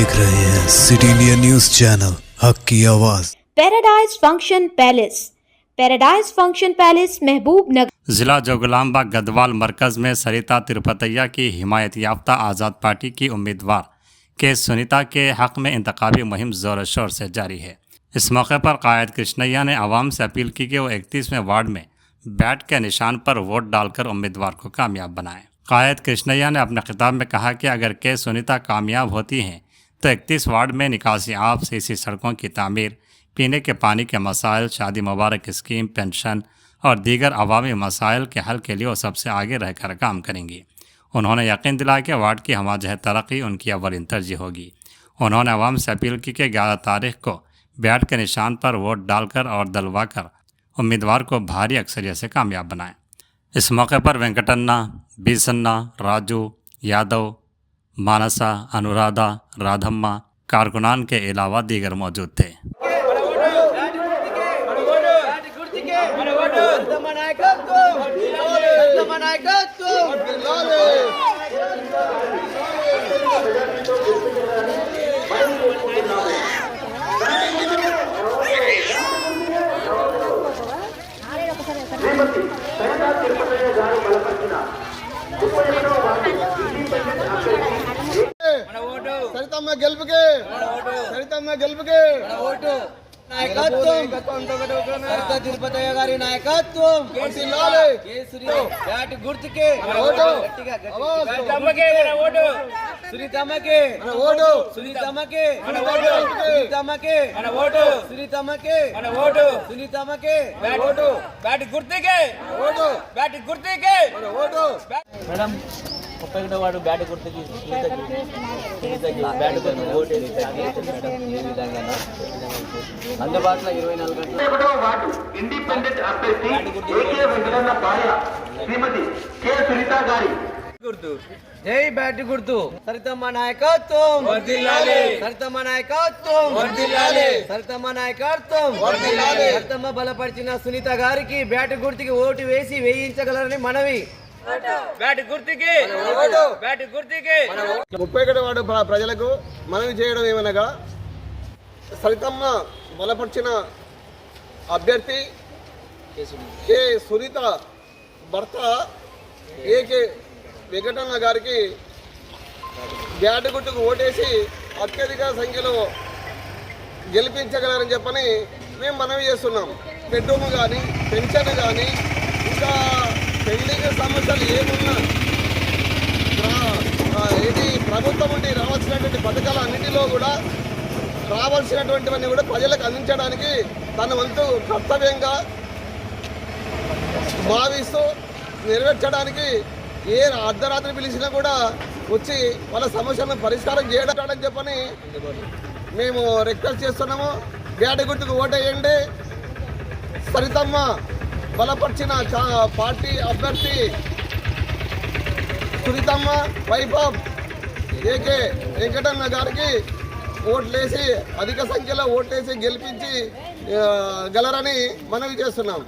देख रहे हैं सिटी इंडिया न्यूज चैनल हक की आवाज। पैराडाइज फंक्शन पैलेस महबूब नगर जिला जोगलांबा गदवाल मरकज में सरिता तिरुपतैया की हिमायत याफ्ता आज़ाद पार्टी की उम्मीदवार के सुनीता के हक में इंतखाबी मुहिम ज़ोर शोर से जारी है। इस मौके पर कायद कृष्णैया ने आवाम से अपील की कि वो 31वें वार्ड में बैट के निशान पर वोट डालकर उम्मीदवार को कामयाब बनाएं। कायद कृष्णैया ने अपने खिताब में कहा कि अगर के सुनीता कामयाब होती हैं तो 31 वार्ड में निकासी आब, सीसी सड़कों की तामीर, पीने के पानी के मसाइल, शादी मुबारक स्कीम, पेंशन और दीगर अवामी मसाइल के हल के लिए वो सबसे आगे रहकर काम करेंगी। उन्होंने यकीन दिलाया कि वार्ड की हमाजह तरक्की उनकी अव्वलिन तरजीह होगी। उन्होंने अवाम से अपील की कि 11 तारीख को बैट के निशान पर वोट डालकर और दलवाकर उम्मीदवार को भारी अक्सरियत से कामयाब बनाएं। इस मौके पर वेंकटन्ना, बीसन्ना, राजू, यादव, मानसा, अनुराधा, राधम्मा, कारकुनान के अलावा दीगर मौजूद थे। సరితమ్మ గెలుపుకే నాయకత్వం సరిత తిరుపతయ్య గారి నాయకత్వం బ్యాట్ గుర్తుకే సునీతమ్మకే బ్యాట్ గుర్తుకే మేడం 31 వాడు బ్యాట్ గుర్తుకి బ్యాట్ గుర్తు ఓటు అందుబాటులో 24 గంటలు వార్డు ఇండిపెండెంట్ అభ్యర్థి ఏకే వెంకటన్న భార్య శ్రీమతి కె సునీత గారి గుర్తు జై బ్యాట్ గుర్తు సరితమ్మ నాయకత్వం వర్ధిల్లాలి సరితమ్మ బలపరిచిన సునీత గారికి బ్యాట్ గుర్తుకి ఓటు వేసి వేయించగలరని మనవి। ముప్పైగడవాడు ప్రజలకు మనవి చేయడం ఏమనగా సరితమ్మ బలపరిచిన అభ్యర్థి కె సునీత భర్త ఏకే వెంకటన్న గారికి బ్యాట్ గుర్తుకు ఓటేసి అత్యధిక సంఖ్యలో గెలిపించగలరని చెప్పని మేము మనవి చేస్తున్నాం। బెడ్రూమ్ కానీ, పెన్షన్ కానీ, ఇంకా పెళ్లికి సమస్యలు ఏమున్నా ఇది ప్రభుత్వం నుండి రావాల్సినటువంటి పథకాలు అన్నింటిలో కూడా రావాల్సినటువంటివన్నీ కూడా ప్రజలకు అందించడానికి తన వంతు కర్తవ్యంగా భావిస్తూ నెరవేర్చడానికి ఏ అర్ధరాత్రి పిలిచినా కూడా వచ్చి వాళ్ళ సమస్యలను పరిష్కారం చేయడం చెప్పని మేము రిక్వెస్ట్ చేస్తున్నాము। బ్యాట్ గుర్తుకు ఓటేయండి। సరితమ్మ బలపరిచిన పార్టీ అభ్యర్థి సునీతమ్మ వైభవ్ ఏకే వెంకటన్న గారికి ఓట్లేసి అధిక సంఖ్యలో ఓట్లేసి గెలిపించి గలరని మనవి చేస్తున్నాం।